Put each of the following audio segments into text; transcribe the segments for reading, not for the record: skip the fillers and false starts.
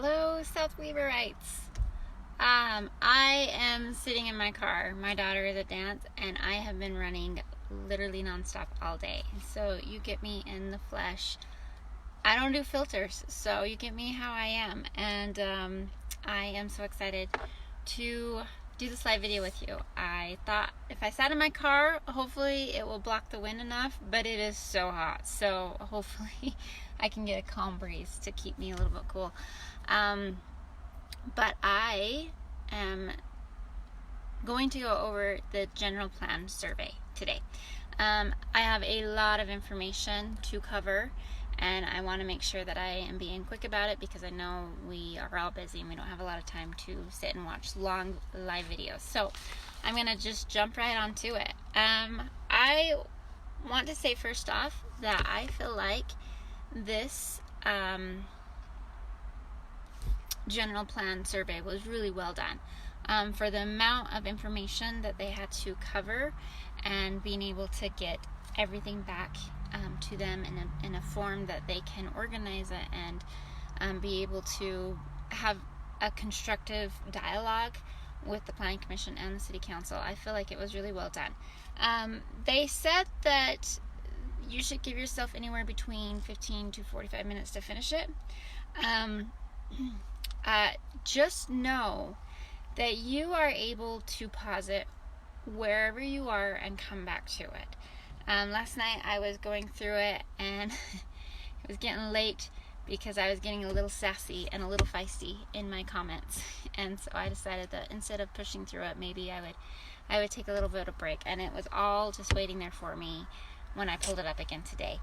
Hello, South Weaverites. I am sitting in my car. My daughter is at dance, and I have been running literally nonstop all day. So you get me in the flesh. I don't do filters, so you get me how I am. And I am so excited to do this live video with you. I thought if I sat in my car, hopefully it will block the wind enough, but it is so hot. So hopefully I can get a calm breeze to keep me a little bit cool. But I am going to go over the general plan survey today. I have a lot of information to cover, and I want to make sure that I am being quick about it because I know we are all busy and we don't have a lot of time to sit and watch long live videos. So I'm going to just jump right onto it. I want to say first off that I feel like this general plan survey was really well done for the amount of information that they had to cover and being able to get everything back to them in a form that they can organize it and be able to have a constructive dialogue with the Planning Commission and the City Council. I feel like it was really well done. They said that you should give yourself anywhere between 15 to 45 minutes to finish it. Just know that you are able to pause it wherever you are and come back to it. Last night I was going through it and it was getting late because I was getting a little sassy and a little feisty in my comments, and so I decided that instead of pushing through it, maybe I would take a little bit of break, and it was all just waiting there for me when I pulled it up again today.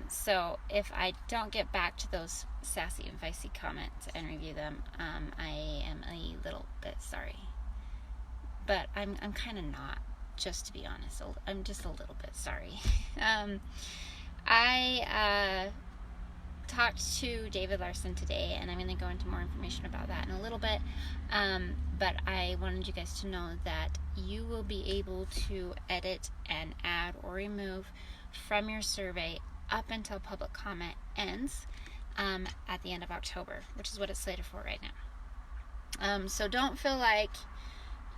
So if I don't get back to those sassy and feisty comments and review them, I am a little bit sorry. But I'm kind of not, just to be honest. I'm just a little bit sorry. I talked to David Larson today, and I'm going to go into more information about that in a little bit. But I wanted you guys to know that you will be able to edit and add or remove from your survey up until public comment ends at the end of October, which is what it's slated for right now. So don't feel like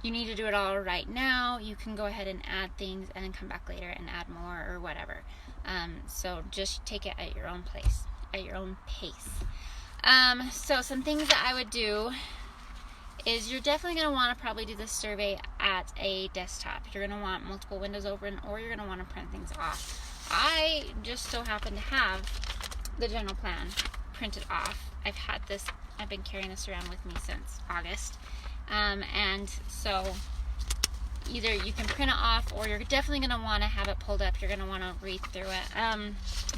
you need to do it all right now. You can go ahead and add things and then come back later and add more or whatever. So just take it at your own place, at your own pace. So some things that I would do is you're definitely going to want to probably do this survey at a desktop. You're going to want multiple windows open, or you're going to want to print things off. I just so happen to have the general plan printed off. I've been carrying this around with me since August. And so either you can print it off, or you're definitely going to want to have it pulled up. You're going to want to read through it.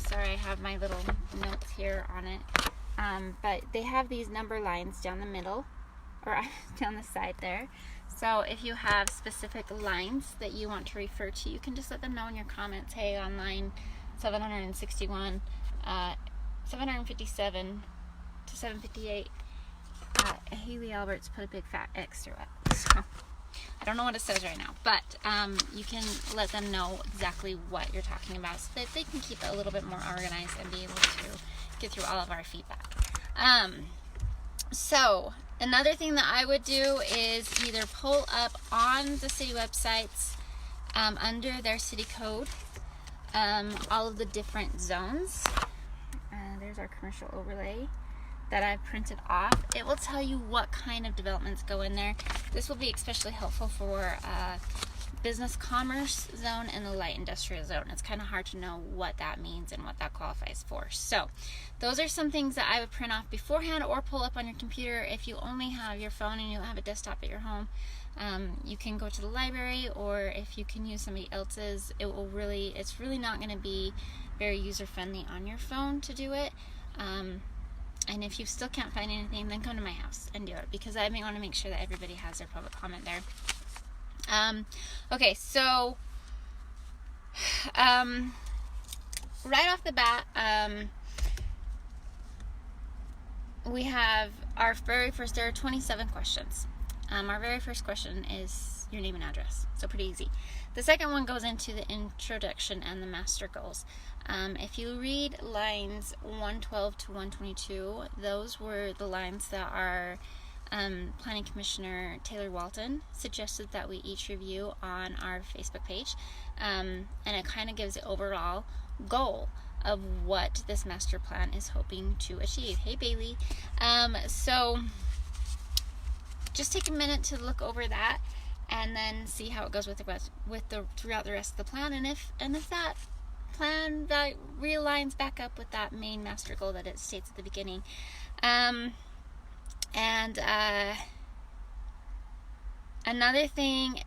Sorry, I have my little notes here on it. But they have these number lines down the middle, or down the side there. So if you have specific lines that you want to refer to, you can just let them know in your comments. Hey, on line 761, 757 to 758, Haley Alberts put a big fat X through it. So I don't know what it says right now, but you can let them know exactly what you're talking about so that they can keep it a little bit more organized and be able to get through all of our feedback. So another thing that I would do is either pull up on the city websites under their city code all of the different zones. There's our commercial overlay that I've printed off. It will tell you what kind of developments go in there. This will be especially helpful for business commerce zone and the light industrial zone. It's kind of hard to know what that means and what that qualifies for. So those are some things that I would print off beforehand or pull up on your computer. If you only have your phone and you don't have a desktop at your home, you can go to the library, or if you can use somebody else's, it's really not going to be very user friendly on your phone to do it. And if you still can't find anything, then come to my house and do it, because I want to make sure that everybody has their public comment there. Okay, so right off the bat, we have our very first, there are 27 questions. Our very first question is your name and address. So pretty easy. The second one goes into the introduction and the master goals. If you read lines 112 to 122, those were the lines that our Planning Commissioner Taylor Walton suggested that we each review on our Facebook page. And it kind of gives the overall goal of what this master plan is hoping to achieve. Hey Bailey. So just take a minute to look over that and then see how it goes with the throughout the rest of the plan, and if that plan that realigns back up with that main master goal that it states at the beginning. Another thing,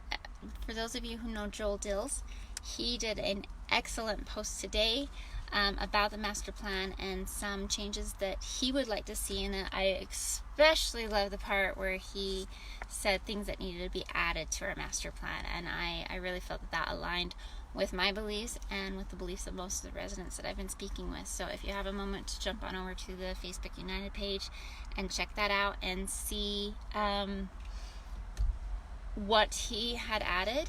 for those of you who know Joel Dills, he did an excellent post today about the master plan and some changes that he would like to see in it. I especially love the part where he said things that needed to be added to our master plan, and I really felt that aligned with my beliefs and with the beliefs of most of the residents that I've been speaking with. So if you have a moment to jump on over to the Facebook United page and check that out and see what he had added,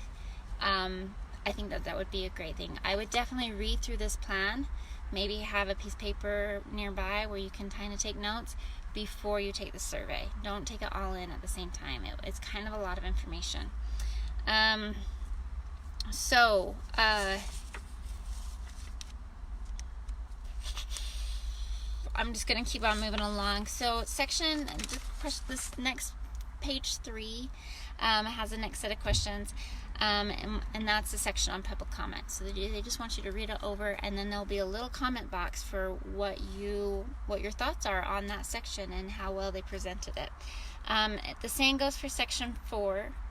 I think that would be a great thing. I would definitely read through this plan, maybe have a piece of paper nearby where you can kind of take notes before you take the survey. Don't take it all in at the same time. It's kind of a lot of information. So I'm just going to keep on moving along. So this next page 3 has the next set of questions, and that's the section on public comment. So they just want you to read it over, and then there'll be a little comment box for what your thoughts are on that section and how well they presented it. The same goes for section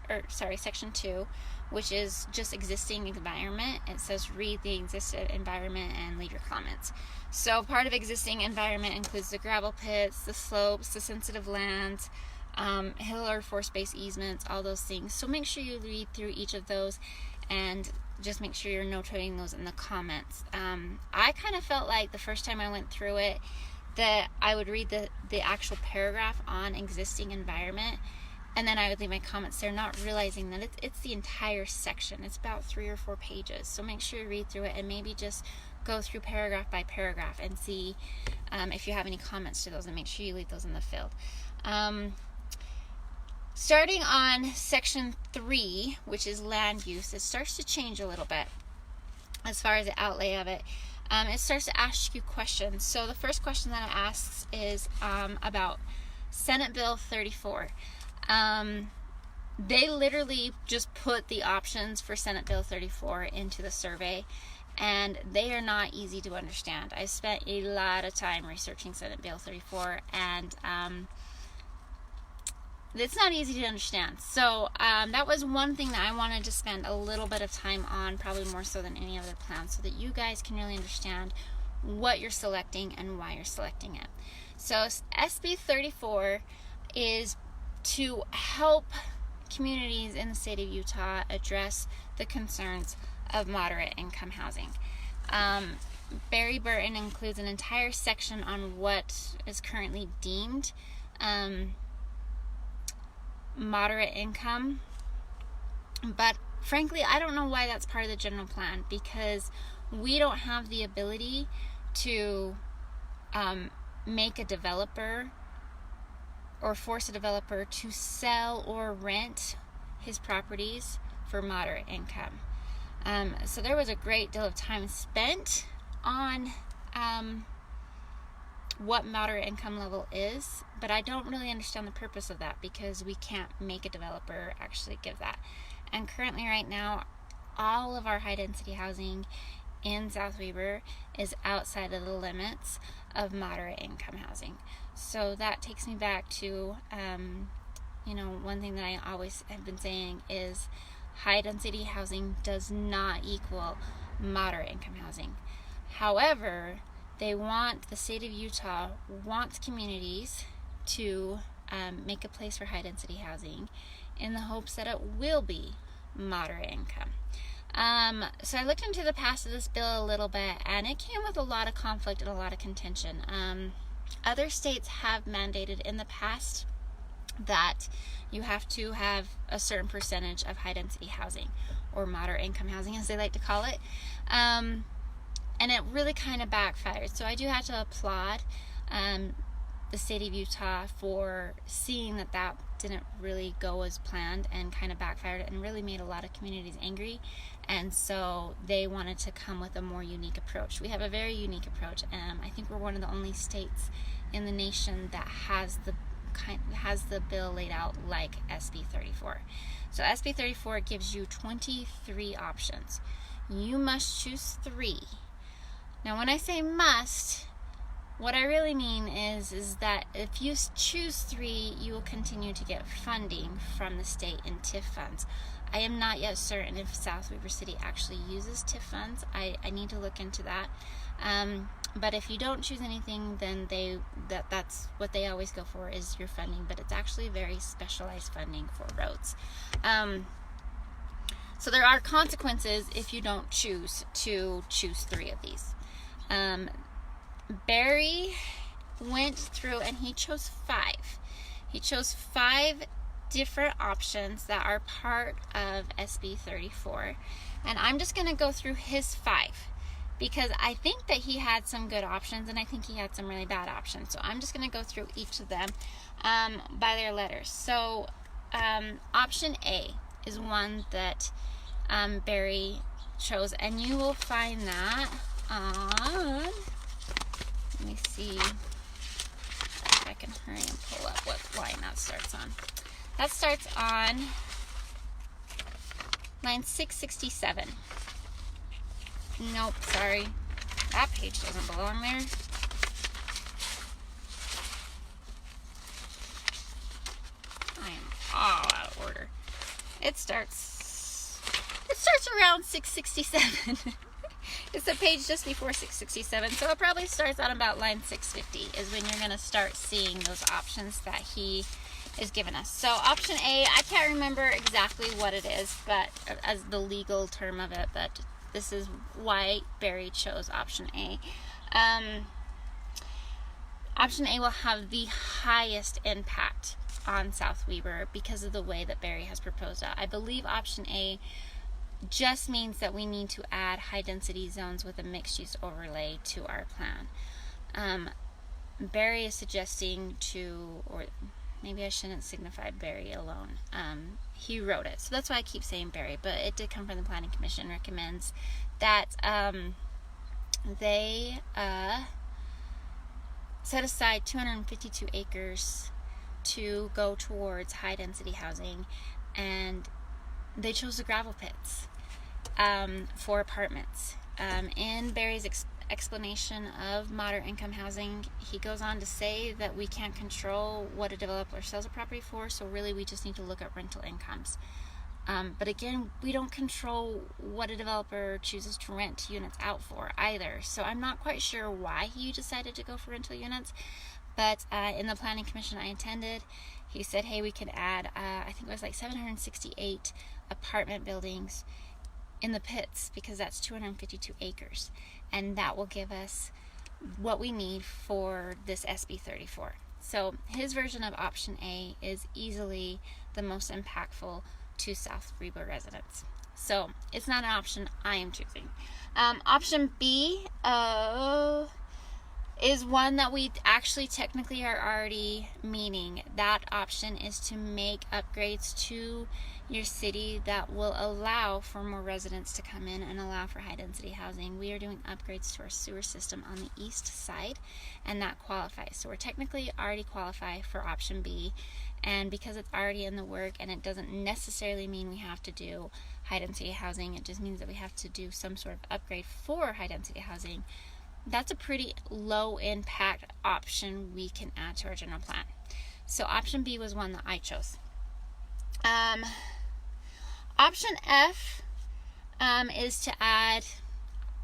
2, which is just existing environment. It says read the existing environment and leave your comments. So part of existing environment includes the gravel pits, the slopes, the sensitive lands, hill or forest-based easements, all those things. So make sure you read through each of those and just make sure you're notating those in the comments. I kind of felt like the first time I went through it that I would read the actual paragraph on existing environment, and then I would leave my comments there, not realizing that it's the entire section. It's about 3 or 4 pages. So make sure you read through it and maybe just go through paragraph by paragraph and see if you have any comments to those, and make sure you leave those in the field. Starting on section 3, which is land use, it starts to change a little bit as far as the outlay of it. It starts to ask you questions. So the first question that it asks is about Senate Bill 34. They literally just put the options for Senate Bill 34 into the survey, and they are not easy to understand. I spent a lot of time researching Senate Bill 34, and it's not easy to understand. So that was one thing that I wanted to spend a little bit of time on, probably more so than any other plan, so that you guys can really understand what you're selecting and why you're selecting it. So SB 34 is to help communities in the state of Utah address the concerns of moderate income housing. Barry Burton includes an entire section on what is currently deemed moderate income, but frankly I don't know why that's part of the general plan, because we don't have the ability to make a developer or force a developer to sell or rent his properties for moderate income. So there was a great deal of time spent on what moderate income level is, but I don't really understand the purpose of that, because we can't make a developer actually give that. And currently right now, all of our high density housing in South Weber is outside of the limits of moderate income housing. So that takes me back to one thing that I always have been saying is high density housing does not equal moderate income housing. However, the state of Utah wants communities to make a place for high density housing in the hopes that it will be moderate income. So I looked into the past of this bill a little bit, and it came with a lot of conflict and a lot of contention. Other states have mandated in the past that you have to have a certain percentage of high density housing, or moderate income housing as they like to call it. And it really kind of backfired. So I do have to applaud the state of Utah for seeing that that didn't really go as planned and kind of backfired and really made a lot of communities angry. And so they wanted to come with a more unique approach. We have a very unique approach. I think we're one of the only states in the nation that has the bill laid out like SB 34. So SB 34 gives you 23 options. You must choose 3. Now when I say must, what I really mean is that if you choose 3, you will continue to get funding from the state in TIF funds. I am not yet certain if South Weber City actually uses TIF funds. I need to look into that. But if you don't choose anything, then that's what they always go for, is your funding. But it's actually very specialized funding for roads. So there are consequences if you don't choose to choose 3 of these. Barry went through and he chose 5. He chose 5 different options that are part of SB 34. And I'm just going to go through his 5 because I think that he had some good options and I think he had some really bad options. So I'm just going to go through each of them by their letters. So option A is one that Barry chose, and you will find that on, let me see if I can hurry and pull up what line that starts on. That starts on line 667. Nope, sorry. That page doesn't belong there. I am all out of order. It starts around 667. It's the page just before 667, so it probably starts on about line 650 is when you're going to start seeing those options that he is giving us. So option A, I can't remember exactly what it is, but as the legal term of it, but this is why Barry chose option A. Option A will have the highest impact on South Weber because of the way that Barry has proposed it. I believe option A just means that we need to add high density zones with a mixed use overlay to our plan. Barry is suggesting to, or maybe I shouldn't signify Barry alone. He wrote it, so that's why I keep saying Barry, but it did come from the Planning Commission, recommends that they set aside 252 acres to go towards high density housing, and they chose the gravel pits for apartments. In Barry's explanation of moderate income housing, he goes on to say that we can't control what a developer sells a property for, so really we just need to look at rental incomes. But again, we don't control what a developer chooses to rent units out for either, so I'm not quite sure why he decided to go for rental units. But in the Planning Commission I attended, he said, hey, we could add, I think it was like 768 apartment buildings in the pits because that's 252 acres. And that will give us what we need for this SB 34. So his version of option A is easily the most impactful to South Weber residents. So it's not an option I am choosing. Option B is one that we actually technically are already meeting. That option is to make upgrades to your city that will allow for more residents to come in and allow for high density housing. We are doing upgrades to our sewer system on the east side, and that qualifies. So we're technically already qualify for option B, and because it's already in the work, and it doesn't necessarily mean we have to do high density housing, it just means that we have to do some sort of upgrade for high density housing. That's a pretty low impact option we can add to our general plan. So option B was one that I chose. Option F is to add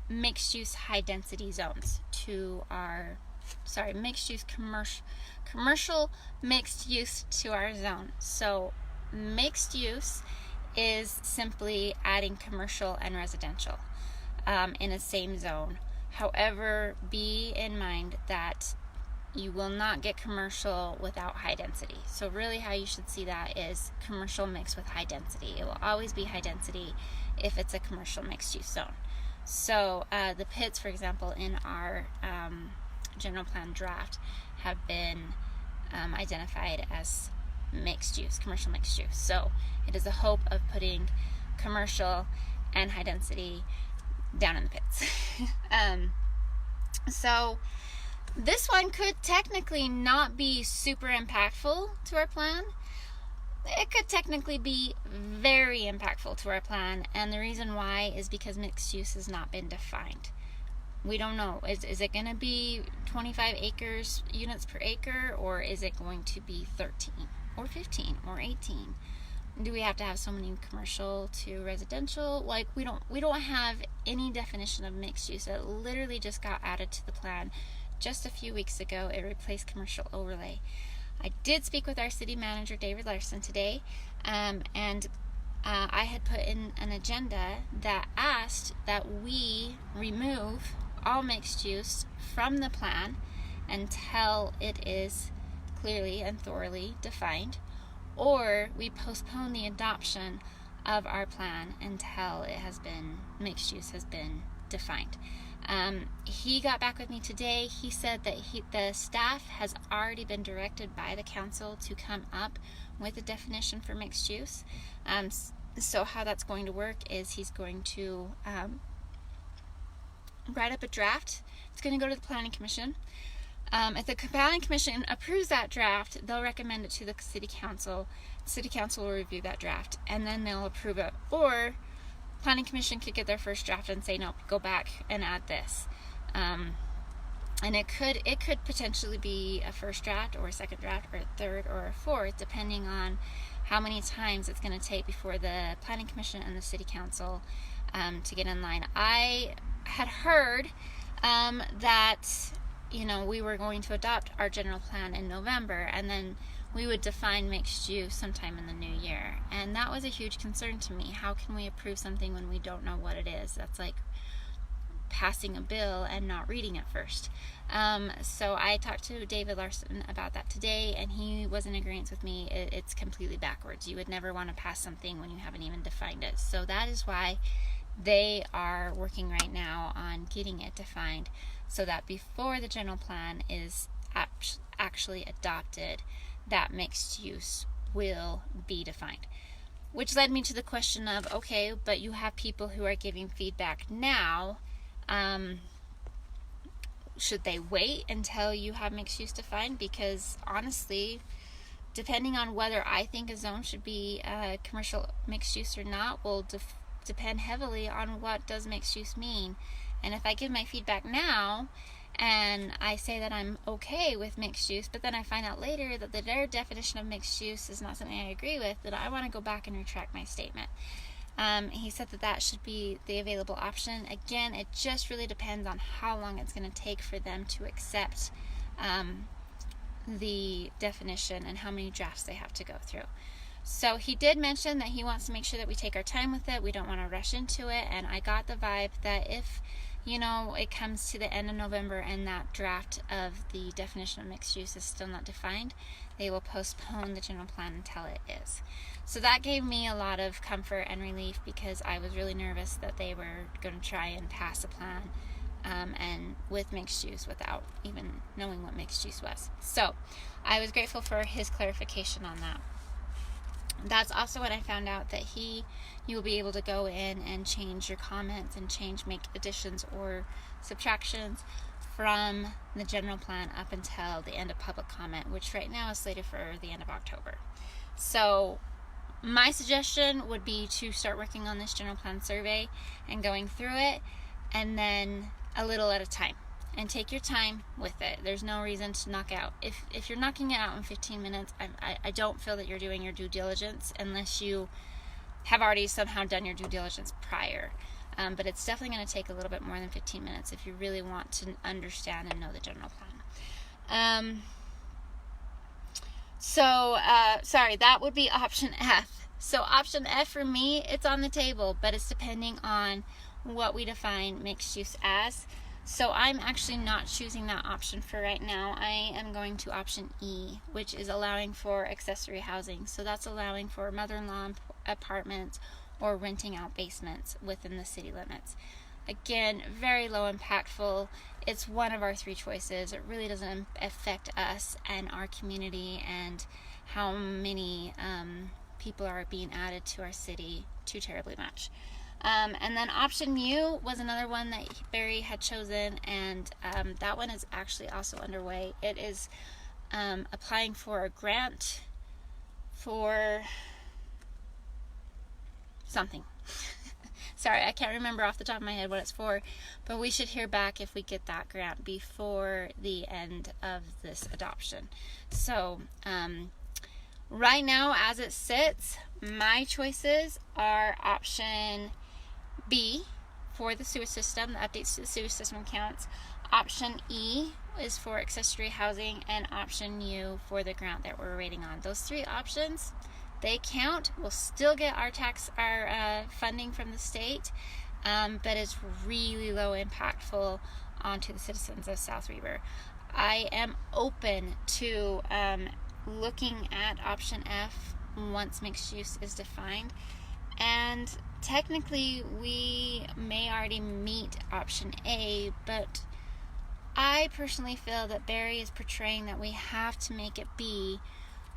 mixed use high density zones to our, mixed use commercial mixed use to our zone. So mixed use is simply adding commercial and residential in a same zone. However, be in mind that you will not get commercial without high density. So really how you should see that is commercial mixed with high density. It will always be high density if it's a commercial mixed use zone. So the pits, for example, in our general plan draft have been identified as mixed use, commercial mixed use. So it is a hope of putting commercial and high density down in the pits. So this one could technically not be super impactful to our plan. It could technically be very impactful to our plan, and the reason why is because mixed use has not been defined. We don't know. Is it going to be 25 units per acre, or is it going to be 13 or 15 or 18? Do we have to have so many commercial to residential? Like, we don't have any definition of mixed use. It literally just got added to the plan just a few weeks ago. It replaced commercial overlay. I did speak with our city manager, David Larson, today, and I had put in an agenda that asked that we remove all mixed use from the plan until it is clearly and thoroughly defined, or we postpone the adoption of our plan until mixed use has been defined. He got back with me today. He said that the staff has already been directed by the council to come up with a definition for mixed use. So how that's going to work is he's going to write up a draft. It's going to go to the Planning Commission. If the Planning Commission approves that draft, they'll recommend it to the City Council. The City Council will review that draft, and then they'll approve it. Or Planning Commission could get their first draft and say, no, go back and add this. And it could potentially be a first draft or a second draft or a third or a fourth, depending on how many times it's going to take before the Planning Commission and the City Council to get in line. I had heard that we were going to adopt our general plan in November, and then we would define mixed use sometime in the new year. And that was a huge concern to me. How can we approve something when we don't know what it is? That's like passing a bill and not reading it first. So I talked to David Larson about that today, and he was in agreement with me. It's completely backwards. You would never want to pass something when you haven't even defined it. So that is why they are working right now on getting it defined, so that before the general plan is actually adopted, that mixed use will be defined. Which led me to the question of, okay, but you have people who are giving feedback now. Should they wait until you have mixed use defined? Because honestly, depending on whether I think a zone should be commercial mixed use or not will depend heavily on what does mixed use mean. And if I give my feedback now and I say that I'm okay with mixed use, but then I find out later that their definition of mixed use is not something I agree with, then I want to go back and retract my statement. He said that should be the available option. Again, it just really depends on how long it's going to take for them to accept the definition and how many drafts they have to go through. So he did mention that he wants to make sure that we take our time with it. We don't want to rush into it. And I got the vibe that if it comes to the end of November and that draft of the definition of mixed use is still not defined, they will postpone the general plan until it is. So that gave me a lot of comfort and relief, because I was really nervous that they were going to try and pass a plan and with mixed use without even knowing what mixed use was. So I was grateful for his clarification on that. That's also when I found out that you'll be able to go in and change your comments and make additions or subtractions from the general plan up until the end of public comment, which right now is slated for the end of October. So my suggestion would be to start working on this general plan survey and going through it, and then a little at a time. And take your time with it. There's no reason to knock out. If you're knocking it out in 15 minutes, I don't feel that you're doing your due diligence unless you have already somehow done your due diligence prior. But it's definitely going to take a little bit more than 15 minutes if you really want to understand and know the general plan. Sorry, that would be option F. So option F for me, it's on the table, but it's depending on what we define mixed use as. So I'm actually not choosing that option for right now. I am going to option E, which is allowing for accessory housing. So that's allowing for mother-in-law apartments or renting out basements within the city limits. Again, very low impactful. It's one of our 3 choices. It really doesn't affect us and our community and how many people are being added to our city too terribly much. And then option U was another one that Barry had chosen, and that one is actually also underway. It is applying for a grant for something. Sorry, I can't remember off the top of my head what it's for, but we should hear back if we get that grant before the end of this adoption. So, right now, as it sits, my choices are option B for the sewer system, the updates to the sewer system accounts. Option E is for accessory housing, and option U for the grant that we're waiting on. Those 3 options, they count. We'll still get our funding from the state, but it's really low impactful onto the citizens of South Weber. I am open to looking at option F once mixed use is defined, and technically we may already meet option A, but I personally feel that Barry is portraying that we have to make it be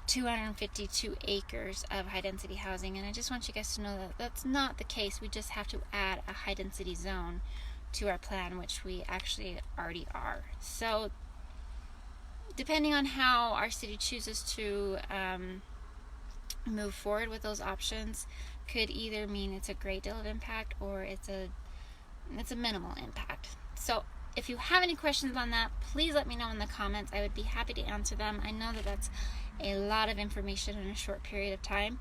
252 acres of high density housing, and I just want you guys to know that that's not the case. We just have to add a high density zone to our plan, which we actually already are. So depending on how our city chooses to move forward with those options could either mean it's a great deal of impact or it's a minimal impact. So if you have any questions on that, please let me know in the comments. I would be happy to answer them. I know that that's a lot of information in a short period of time.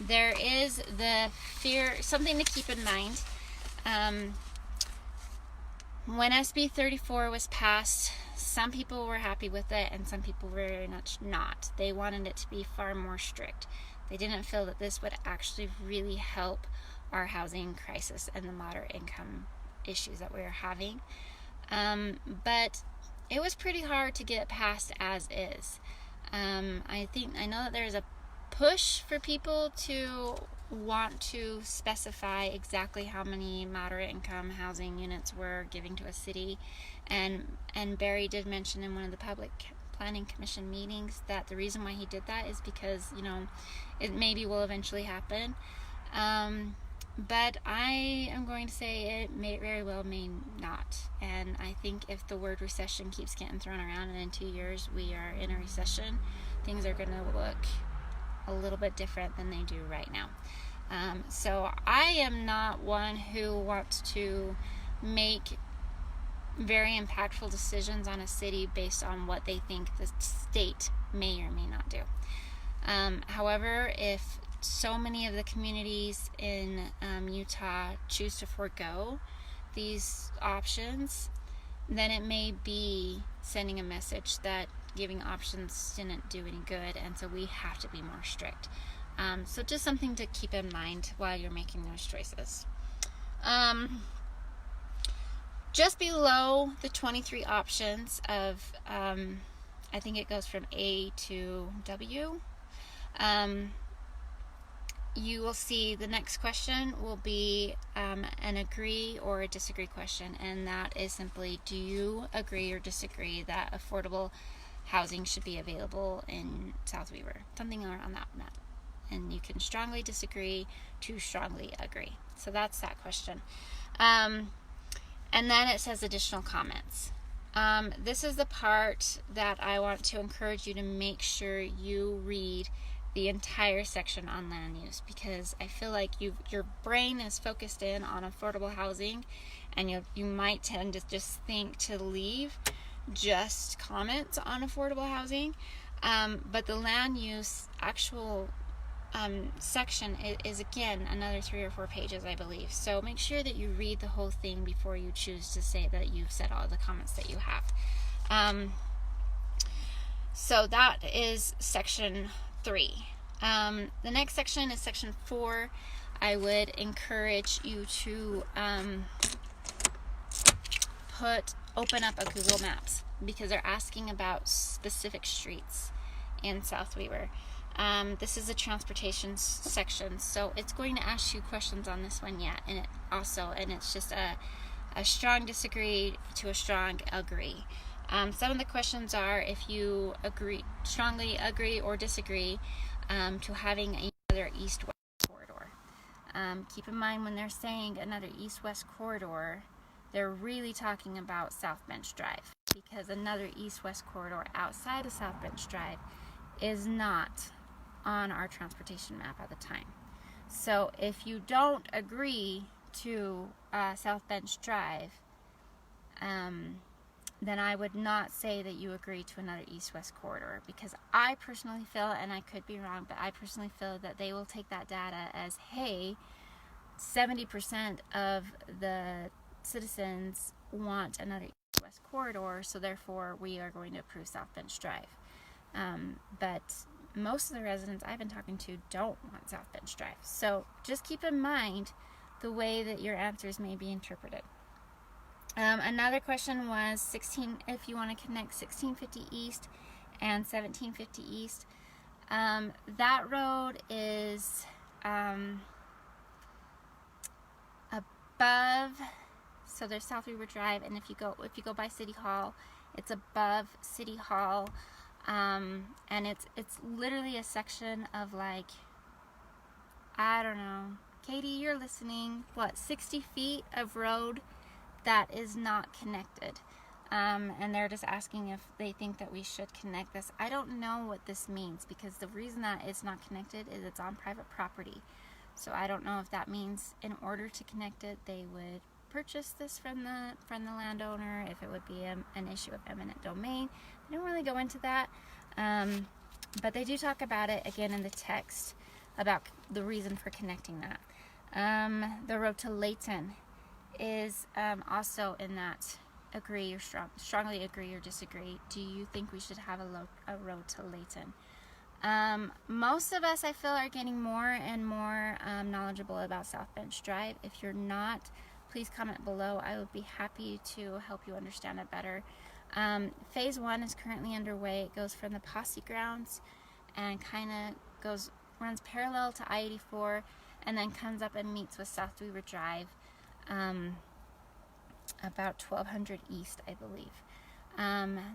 There is the fear, something to keep in mind. When SB 34 was passed, some people were happy with it and some people were very much not. They wanted it to be far more strict. They didn't feel that this would actually really help our housing crisis and the moderate income issues that we are having. But it was pretty hard to get passed as is. I know that there's a push for people to want to specify exactly how many moderate income housing units we're giving to a city, and Barry did mention in one of the public planning commission meetings that the reason why he did that is because, you know, it maybe will eventually happen, but I am going to say it may very well may not. And I think if the word recession keeps getting thrown around and in 2 years we are in a recession, things are going to look a little bit different than they do right now. So I am not one who wants to make very impactful decisions on a city based on what they think the state may or may not do. However, if so many of the communities in Utah choose to forego these options, then it may be sending a message that giving options didn't do any good, and so we have to be more strict. So just something to keep in mind while you're making those choices. Just below the 23 options of, I think it goes from A to W, you will see the next question will be an agree or a disagree question, and that is simply, do you agree or disagree that affordable housing should be available in South Weber? Something around that map. And you can strongly disagree to strongly agree. So that's that question. And then it says additional comments. This is the part that I want to encourage you to make sure you read the entire section on land use, because I feel like your brain is focused in on affordable housing, and you might tend to just think to leave just comments on affordable housing, but the land use actual section is again another 3 or 4 pages, I believe. So make sure that you read the whole thing before you choose to say that you've said all the comments that you have. So that is section 3. The next section is section 4. I would encourage you to open up a Google Maps, because they're asking about specific streets in South Weaver. This is a transportation section, so it's going to ask you questions on this one yet, and it's just a strong disagree to a strong agree. Some of the questions are if you strongly agree or disagree to having another east-west corridor. Keep in mind, when they're saying another east-west corridor, they're really talking about South Bench Drive, because another east-west corridor outside of South Bench Drive is not on our transportation map at the time. So if you don't agree to South Bench Drive, then I would not say that you agree to another east-west corridor, because I personally feel, and I could be wrong, but I personally feel that they will take that data as, hey, 70% of the citizens want another east-west corridor, so therefore we are going to approve South Bench Drive. But most of the residents I've been talking to don't want South Bench Drive. So just keep in mind the way that your answers may be interpreted. Another question was if you want to connect 1650 East and 1750 East. That road is above, so there's South Weaver Drive, and if you go by City Hall, it's above City Hall, and it's literally a section of, like, I don't know, Katie, you're listening, 60 feet of road that is not connected, and they're just asking if they think that we should connect this. I don't know what this means, because the reason that it's not connected is it's on private property. So I don't know if that means in order to connect it, they would purchase this from the landowner, if it would be an issue of eminent domain. They don't really go into that, but they do talk about it again in the text about the reason for connecting that. The road to Layton is also in that strongly agree or disagree. Do you think we should have a road to Layton? Most of us, I feel, are getting more and more knowledgeable about South Bench Drive. If you're not, please comment below. I would be happy to help you understand it better. Phase 1 is currently underway. It goes from the Posse grounds and kind of runs parallel to I-84, and then comes up and meets with South Weaver Drive, about 1200 East, I believe.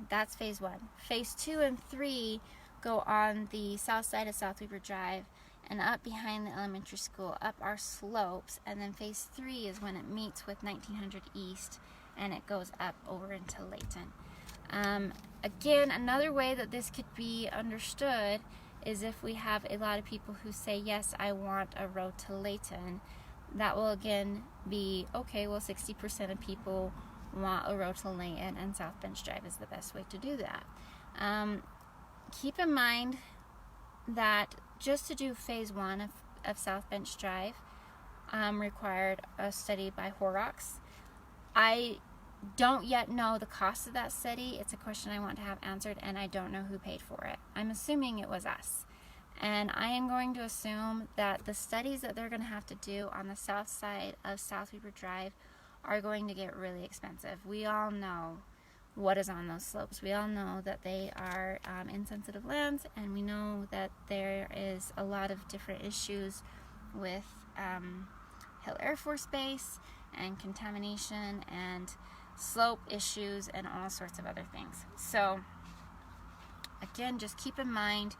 That's phase 1. Phase 2 and 3 go on the south side of South Weaver Drive and up behind the elementary school, up our slopes, and then phase 3 is when it meets with 1900 East and it goes up over into Layton. Again, another way that this could be understood is if we have a lot of people who say, yes, I want a road to Layton. That will again be, okay, well, 60% of people want a road to Layton, and South Bench Drive is the best way to do that. Keep in mind that just to do phase 1 of South Bench Drive required a study by Horrocks. I don't yet know the cost of that study. It's a question I want to have answered, and I don't know who paid for it. I'm assuming it was us. And I am going to assume that the studies that they're going to have to do on the south side of South Weaver Drive are going to get really expensive. We all know what is on those slopes. We all know that they are insensitive lands, and we know that there is a lot of different issues with Hill Air Force Base and contamination and slope issues and all sorts of other things. So again, just keep in mind,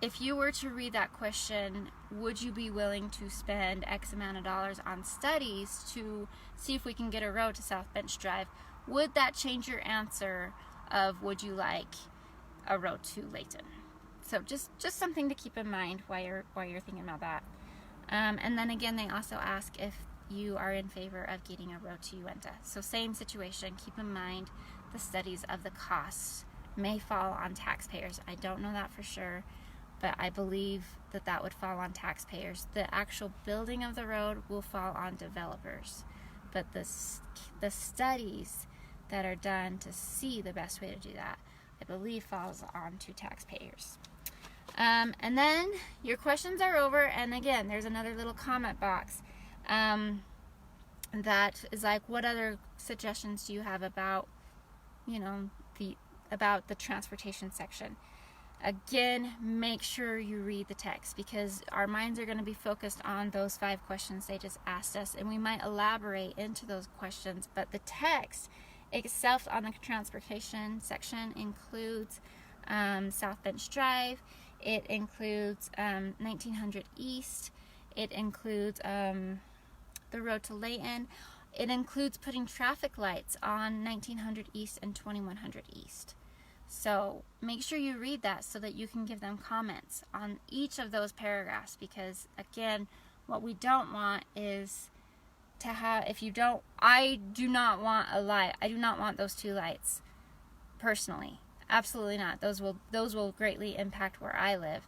if you were to read that question, would you be willing to spend X amount of dollars on studies to see if we can get a road to South Bench Drive? Would that change your answer of would you like a road to Layton? So just something to keep in mind while you're thinking about that. And then again, they also ask if you are in favor of getting a road to Uinta. So same situation. Keep in mind the studies of the costs may fall on taxpayers. I don't know that for sure, but I believe that would fall on taxpayers. The actual building of the road will fall on developers, but the studies that are done to see the best way to do that, I believe, falls on to taxpayers. And then your questions are over, and again, there's another little comment box. that is like, what other suggestions do you have about, you know, about the transportation section? Again, make sure you read the text, because our minds are going to be focused on those 5 questions they just asked us, and we might elaborate into those questions, but the text itself on the transportation section includes South Bench Drive, it includes 1900 East, it includes the road to Layton, it includes putting traffic lights on 1900 East and 2100 East. So make sure you read that so that you can give them comments on each of those paragraphs, because again, what we don't want is to have, I do not want a light. I do not want those 2 lights personally. Absolutely not. Those will greatly impact where I live.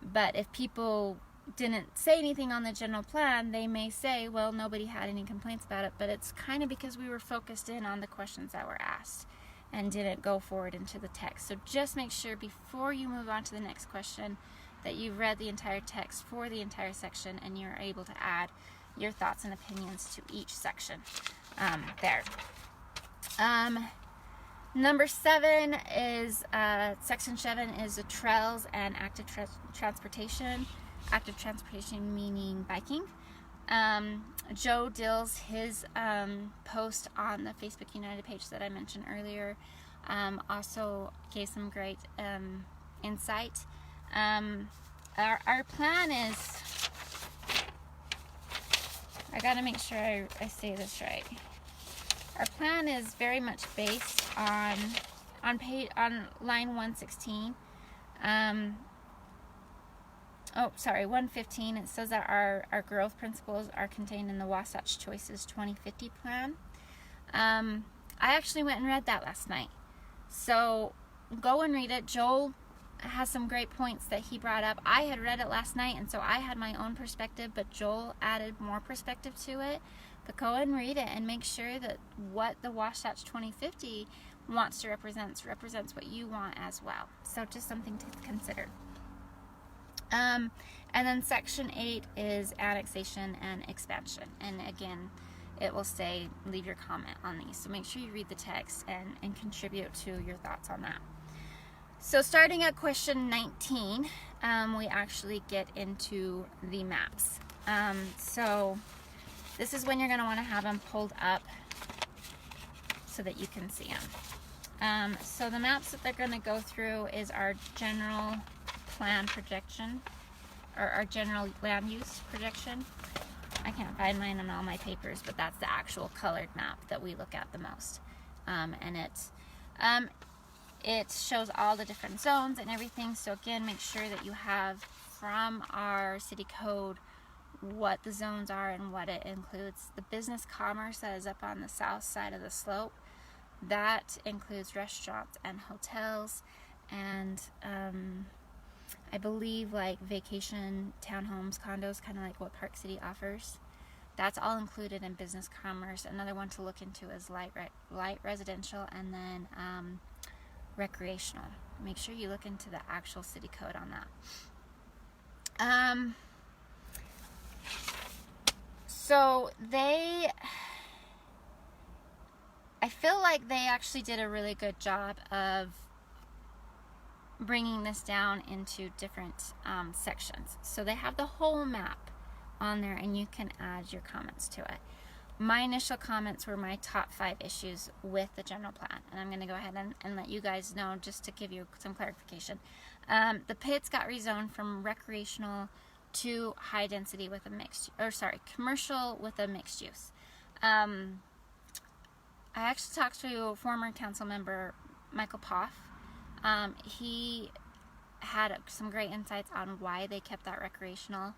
But if people didn't say anything on the general plan, they may say, well, nobody had any complaints about it, but it's kind of because we were focused in on the questions that were asked and didn't go forward into the text. So just make sure before you move on to the next question that you've read the entire text for the entire section, and you're able to add your thoughts and opinions to each section there. Number 7 is, section 7 is the trails and active transportation. Active transportation meaning biking. Joe Dills, his post on the Facebook United page that I mentioned earlier, also gave some great insight. Our plan is, I gotta make sure I say this right. Our plan is very much based on line 116. 115, it says that our growth principles are contained in the Wasatch Choices 2050 plan. I actually went and read that last night. So go and read it. Joel has some great points that he brought up. I had read it last night, and so I had my own perspective, but Joel added more perspective to it. But go and read it and make sure that what the Wasatch 2050 wants to represents what you want as well. So just something to consider. And then section 8 is annexation and expansion. And again, it will say leave your comment on these. So make sure you read the text and contribute to your thoughts on that. So starting at question 19, we actually get into the maps. So this is when you're going to want to have them pulled up so that you can see them. So the maps that they're going to go through is our general plan projection, or our general land use projection. I can't find mine on all my papers, but that's the actual colored map that we look at the most. And it shows all the different zones and everything. So again, make sure that you have from our city code what the zones are and what it includes. The business commerce that is up on the south side of the slope, that includes restaurants and hotels, and I believe like vacation townhomes, condos, kind of like what Park City offers. That's all included in business commerce. Another one to look into is light residential, and then recreational. Make sure you look into the actual city code on that. So I feel like they actually did a really good job of bringing this down into different sections. So they have the whole map on there, and you can add your comments to it. My initial comments were my top 5 issues with the general plan, and I'm going to go ahead and let you guys know just to give you some clarification. The pits got rezoned from recreational to high density with a commercial with a mixed use. I actually talked to former council member Michael Poff. He had some great insights on why they kept that recreational.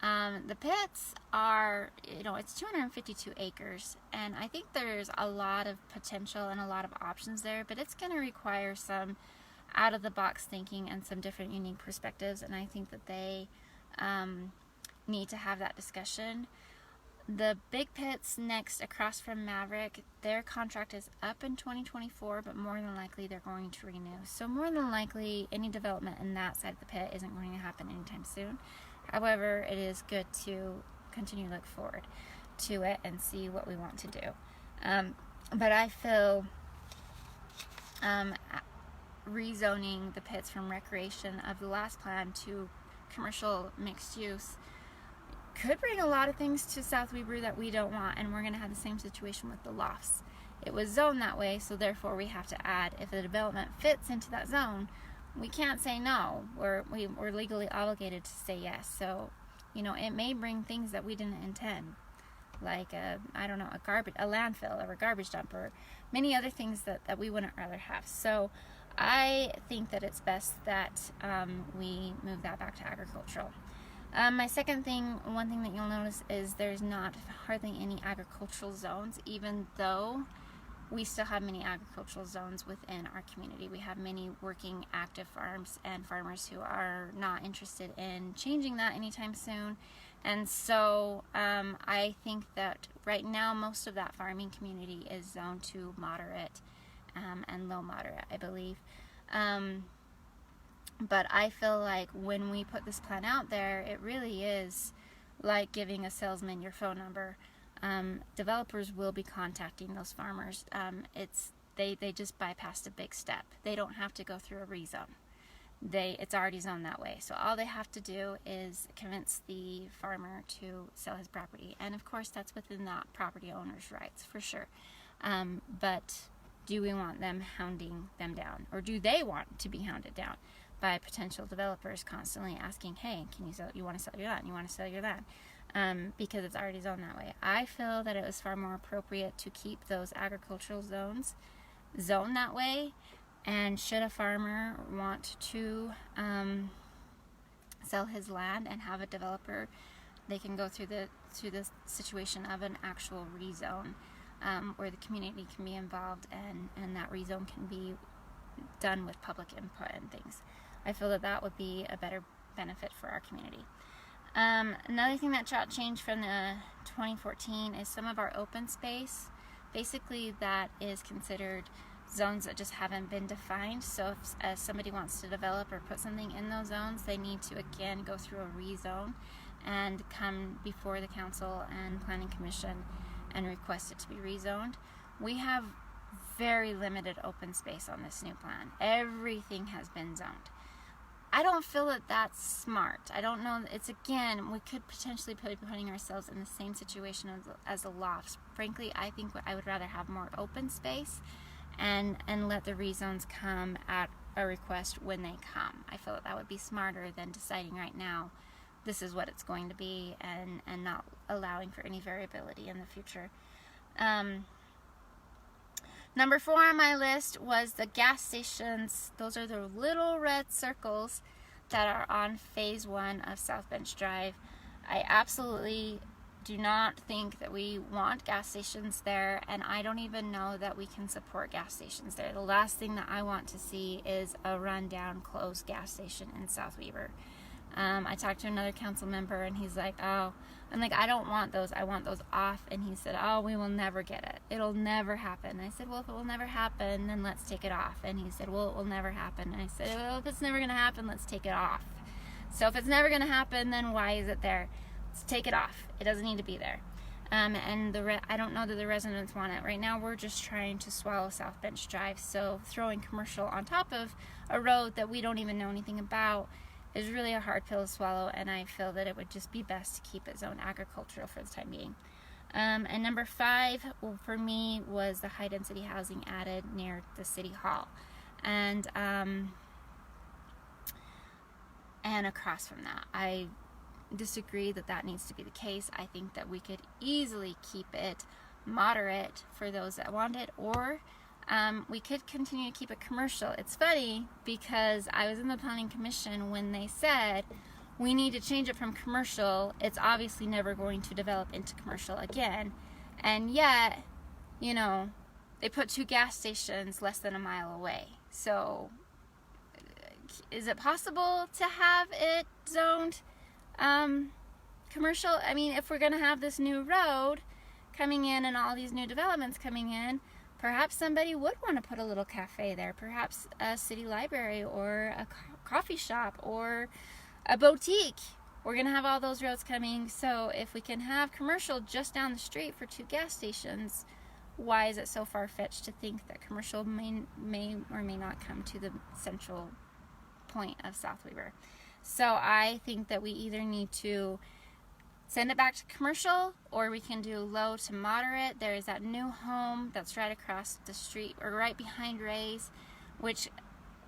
The pits are, it's 252 acres, and I think there's a lot of potential and a lot of options there, but it's going to require some out-of-the-box thinking and some different unique perspectives, and I think that they need to have that discussion. The big pits next across from Maverick, their contract is up in 2024, but more than likely they're going to renew. So more than likely any development in that side of the pit isn't going to happen anytime soon. However, it is good to continue to look forward to it and see what we want to do. But I feel rezoning the pits from recreation of the last plan to commercial mixed use could bring a lot of things to South Weber that we don't want, and we're going to have the same situation with the lofts. It was zoned that way, so therefore we have to add, if the development fits into that zone, we can't say no. We're legally obligated to say yes. So, it may bring things that we didn't intend, like a landfill or a garbage dump or many other things that we wouldn't rather have. So I think that it's best that we move that back to agricultural. My second thing, one thing that you'll notice is there's not hardly any agricultural zones, even though we still have many agricultural zones within our community. We have many working active farms and farmers who are not interested in changing that anytime soon. And so I think that right now most of that farming community is zoned to moderate and low moderate, I believe. But I feel like when we put this plan out there, it really is like giving a salesman your phone number. Developers will be contacting those farmers. They just bypassed a big step. They don't have to go through a rezone. It's already zoned that way. So all they have to do is convince the farmer to sell his property. And of course that's within that property owner's rights, for sure. But do we want them hounding them down? Or do they want to be hounded down by potential developers constantly asking, hey, you want to sell your land? You want to sell your land? Because it's already zoned that way. I feel that it was far more appropriate to keep those agricultural zones zoned that way. And should a farmer want to sell his land and have a developer, they can go through the situation of an actual rezone where the community can be involved and that rezone can be done with public input and things. I feel that would be a better benefit for our community. Another thing that changed from the 2014 is some of our open space. Basically, that is considered zones that just haven't been defined. So if somebody wants to develop or put something in those zones, they need to again go through a rezone and come before the council and planning commission and request it to be rezoned. We have very limited open space on this new plan. Everything has been zoned. I don't feel that that's smart. I don't know. We could potentially be putting ourselves in the same situation as the lofts. Frankly, I think I would rather have more open space and let the rezones come at a request when they come. I feel that would be smarter than deciding right now this is what it's going to be and not allowing for any variability in the future. Number 4 on my list was the gas stations. Those are the little red circles that are on phase 1 of South Bench Drive. I absolutely do not think that we want gas stations there, and I don't even know that we can support gas stations there. The last thing that I want to see is a rundown, closed gas station in South Weber. I talked to another council member, and he's like, oh, I'm like, I don't want those. I want those off. And he said, oh, we will never get it. It'll never happen. I said, well, if it will never happen, then let's take it off. And he said, well, it will never happen. And I said, well, if it's never going to happen, let's take it off. So if it's never going to happen, then why is it there? Let's take it off. It doesn't need to be there. And I don't know that the residents want it. Right now, we're just trying to swallow South Bench Drive. So throwing commercial on top of a road that we don't even know anything about is really a hard pill to swallow, and I feel that it would just be best to keep it zoned agricultural for the time being. And number 5 for me was the high density housing added near the city hall, and across from that. I disagree that needs to be the case. I think that we could easily keep it moderate for those that want it, or we could continue to keep it commercial. It's funny because I was in the planning commission when they said we need to change it from commercial. It's obviously never going to develop into commercial again, and yet, they put 2 gas stations less than a mile away. So is it possible to have it zoned commercial? I mean, if we're going to have this new road coming in and all these new developments coming in, perhaps somebody would want to put a little cafe there, perhaps a city library or a coffee shop or a boutique we're going to have all those roads coming. So if we can have commercial just down the street for 2 gas stations, why is it so far-fetched to think that commercial may or may not come to the central point of South Weber? So I think that we either need to send it back to commercial, or we can do low to moderate. There is that new home that's right across the street, or right behind Ray's, which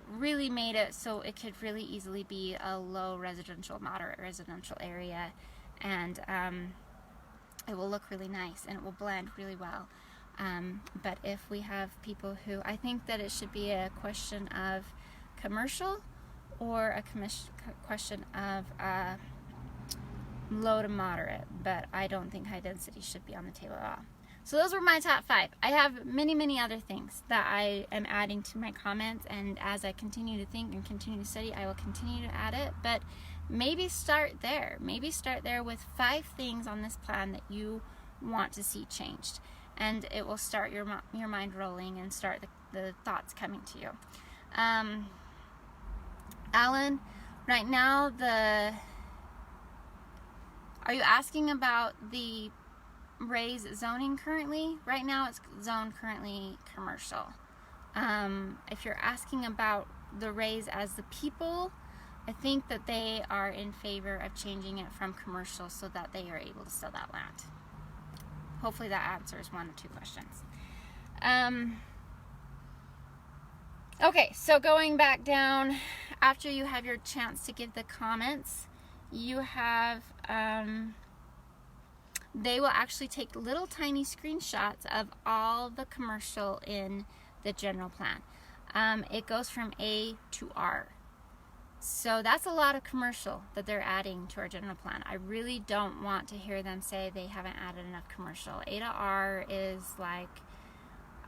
really made it so it could really easily be a low residential, moderate residential area, and it will look really nice and it will blend really well. But if we have people who, I think that it should be a question of commercial or a question of low to moderate, but I don't think high density should be on the table at all. So those were my top 5. I have many other things that I am adding to my comments, and as I continue to think and continue to study, I will continue to add it. But maybe start there. Maybe start there with 5 things on this plan that you want to see changed, and it will start your mind rolling and start the thoughts coming to you. Alan, right now are you asking about the Ray's zoning currently? Right now it's zoned currently commercial. If you're asking about the Rays as the people, I think that they are in favor of changing it from commercial so that they are able to sell that land. Hopefully that answers 1 or 2 questions. Okay, so going back down, after you have your chance to give the comments, you have, they will actually take little tiny screenshots of all the commercial in the general plan. It goes from A to R. So that's a lot of commercial that they're adding to our general plan. I really don't want to hear them say they haven't added enough commercial. A to R is like,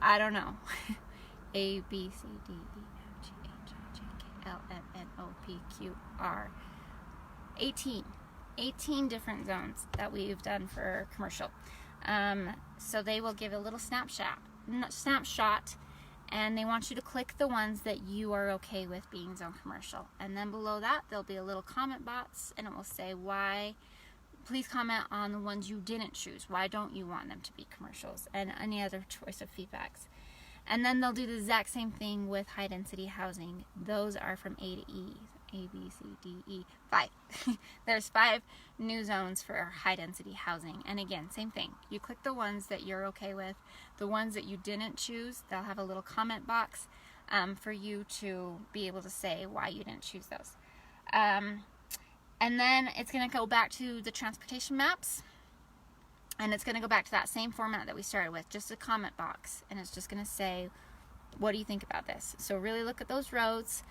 I don't know, A, B, C, D, E, F, G, H, I, J, K, L, M, N, O, P, Q, R. 18 different zones that we've done for commercial. So they will give a little snapshot, and they want you to click the ones that you are okay with being zone commercial. And then below that, there'll be a little comment box, and it will say why. Please comment on the ones you didn't choose. Why don't you want them to be commercials? And any other choice of feedbacks. And then they'll do the exact same thing with high density housing. Those are from A to E. A, B, C, D, E, 5. There's 5 new zones for high density housing. And again, same thing. You click the ones that you're okay with. The ones that you didn't choose, they'll have a little comment box for you to be able to say why you didn't choose those. And then it's going to go back to the transportation maps. And it's going to go back to that same format that we started with, just a comment box. And it's just going to say, what do you think about this? So really look at those roads.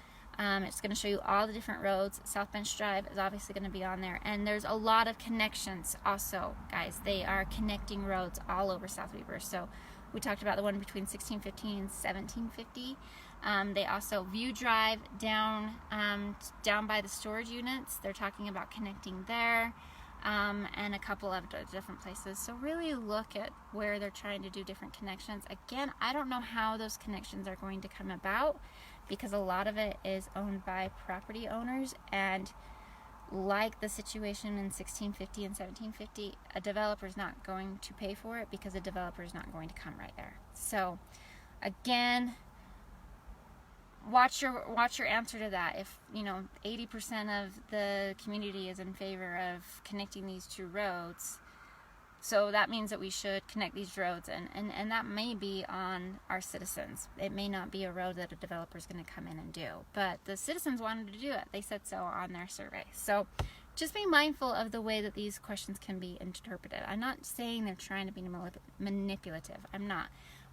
It's going to show you all the different roads. South Bench Drive is obviously going to be on there. And there's a lot of connections also, guys. They are connecting roads all over South Weber. So we talked about the one between 1650 and 1750. They also View Drive down by the storage units. They're talking about connecting there. And a couple of different places. So really look at where they're trying to do different connections. Again, I don't know how those connections are going to come about, because a lot of it is owned by property owners, and like the situation in 1650 and 1750, a developer is not going to pay for it because a developer is not going to come right there. So again, watch your answer to that. If 80% of the community is in favor of connecting these 2 roads, so that means that we should connect these roads, and that may be on our citizens. It may not be a road that a developer is going to come in and do, but the citizens wanted to do it. They said so on their survey. So just be mindful of the way that these questions can be interpreted. I'm not saying they're trying to be manipulative. I'm not,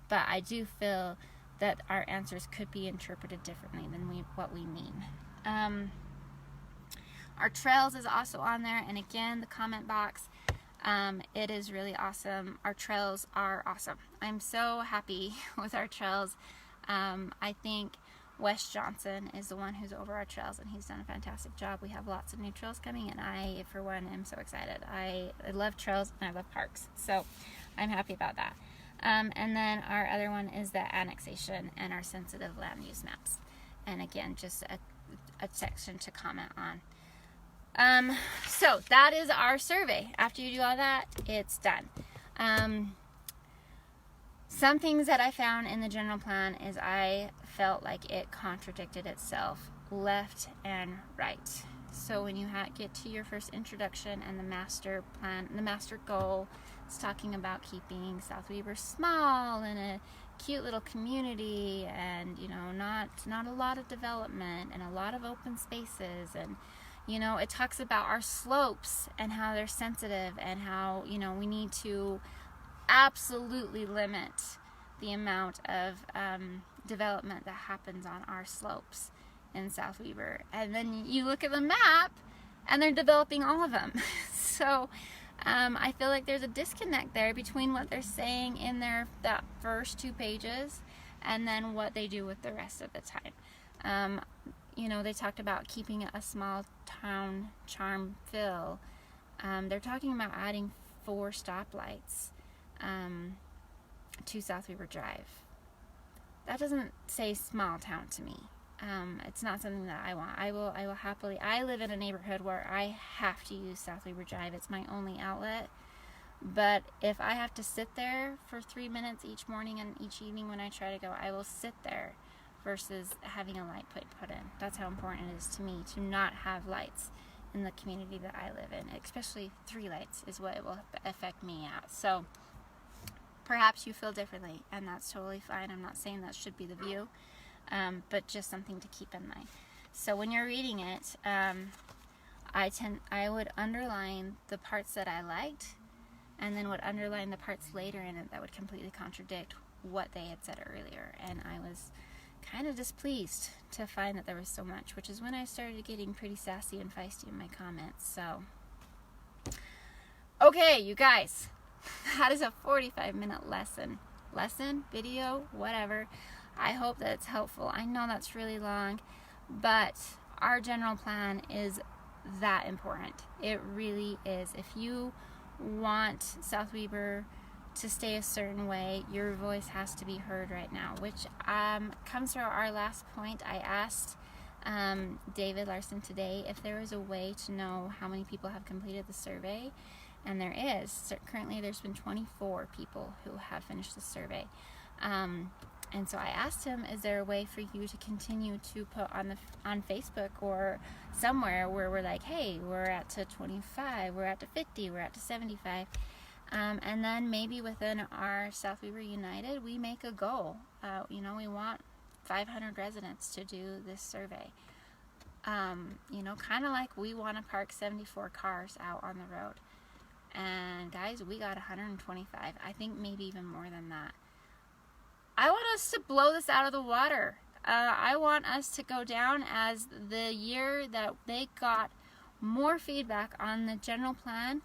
but I do feel that our answers could be interpreted differently than what we mean. Our trails is also on there, and again, the comment box. It is really awesome. Our trails are awesome. I'm so happy with our trails. I think Wes Johnson is the one who's over our trails, and he's done a fantastic job. We have lots of new trails coming, and I, for one, am so excited. I love trails and I love parks, so I'm happy about that. And then our other one is the annexation and our sensitive land use maps. And again, just a section to comment on. So that is our survey. After you do all that, it's done. Some things that I found in the general plan is I felt like it contradicted itself left and right. So when you get to your first introduction and the master plan, the master goal, it's talking about keeping South Weber small and a cute little community, and not a lot of development and a lot of open spaces, and it talks about our slopes and how they're sensitive, and how we need to absolutely limit the amount of development that happens on our slopes in South Weber. And then you look at the map and they're developing all of them. So I feel like there's a disconnect there between what they're saying in that first 2 pages and then what they do with the rest of the time. They talked about keeping a small town charm feel. They're talking about adding 4 stoplights to South Weber Drive. That doesn't say small town to me. It's not something that I want. I will happily. I live in a neighborhood where I have to use South Weber Drive. It's my only outlet. But if I have to sit there for 3 minutes each morning and each evening when I try to go, I will sit there versus having a light put in. That's how important it is to me to not have lights in the community that I live in. Especially 3 lights is what it will affect me at. So perhaps you feel differently, and that's totally fine. I'm not saying that should be the view, but just something to keep in mind. So when you're reading it, I would underline the parts that I liked, and then would underline the parts later in it that would completely contradict what they had said earlier. And I was kind of displeased to find that there was so much, which is when I started getting pretty sassy and feisty in my comments. So, okay, you guys, that is a 45-minute lesson, video, whatever. I hope that it's helpful. I know that's really long, but our general plan is that important. It really is. If you want South Weber to stay a certain way, your voice has to be heard right now, which comes to our last point. I asked David Larson today if there was a way to know how many people have completed the survey, and there is. So currently there's been 24 people who have finished the survey. And so I asked him, is there a way for you to continue to put on Facebook or somewhere where we're like, hey, we're at to 25, we're at to 50, we're at to 75. And then maybe within our South Weber United, we make a goal. We want 500 residents to do this survey. Kind of like we want to park 74 cars out on the road. And guys, we got 125. I think maybe even more than that. I want us to blow this out of the water. I want us to go down as the year that they got more feedback on the general plan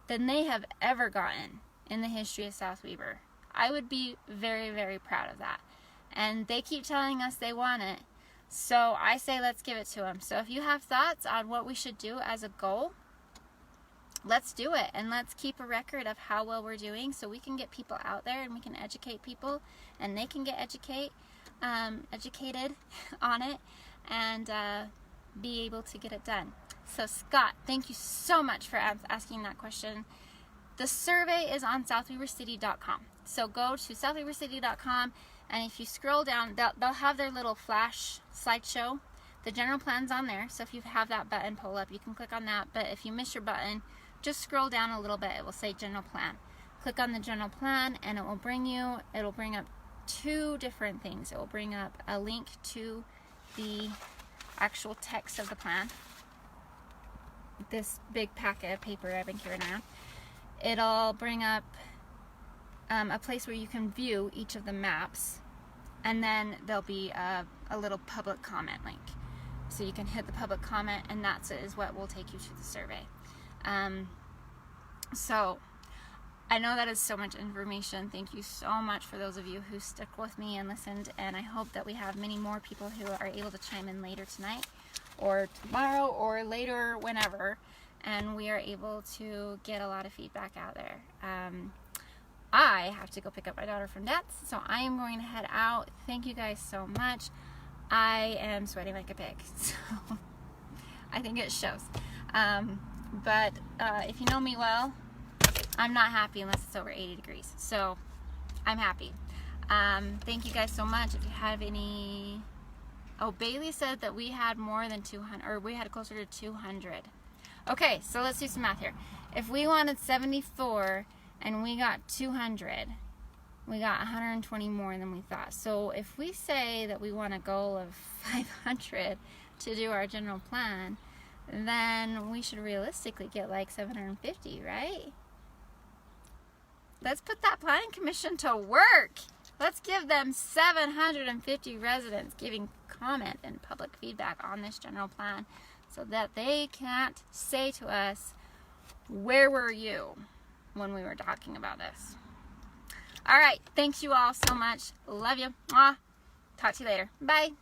than they have ever gotten in the history of South Weber. I would be very, very proud of that. And they keep telling us they want it. So I say let's give it to them. So if you have thoughts on what we should do as a goal, let's do it, and let's keep a record of how well we're doing so we can get people out there and we can educate people and they can get educated on it and be able to get it done. So Scott, thank you so much for asking that question. The survey is on southwebercity.com. So go to southwebercity.com, and if you scroll down, they'll have their little flash slideshow. The general plan's on there, so if you have that button pull up, you can click on that. But if you miss your button, just scroll down a little bit. It will say general plan. Click on the general plan and it'll bring up 2 different things. It will bring up a link to the actual text of the plan, this big packet of paper I've been carrying around. It'll bring up a place where you can view each of the maps, and then there'll be a little public comment link. So you can hit the public comment, and that is what will take you to the survey. So I know that is so much information. Thank you so much for those of you who stuck with me and listened, and I hope that we have many more people who are able to chime in later tonight or tomorrow or later, whenever, and we are able to get a lot of feedback out there. I have to go pick up my daughter from dance, so I am going to head out. Thank you guys so much. I am sweating like a pig, so I think it shows. But if you know me well, I'm not happy unless it's over 80 degrees. So I'm happy. Thank you guys so much. If you have any... Oh, Bailey said that we had more than 200, or we had closer to 200. Okay, so let's do some math here. If we wanted 74 and we got 200, we got 120 more than we thought. So if we say that we want a goal of 500 to do our general plan, then we should realistically get like 750, right? Let's put that planning commission to work. Let's give them 750 residents giving comment and public feedback on this general plan so that they can't say to us, where were you when we were talking about this? All right. Thanks you all so much. Love you. Mwah. Talk to you later. Bye.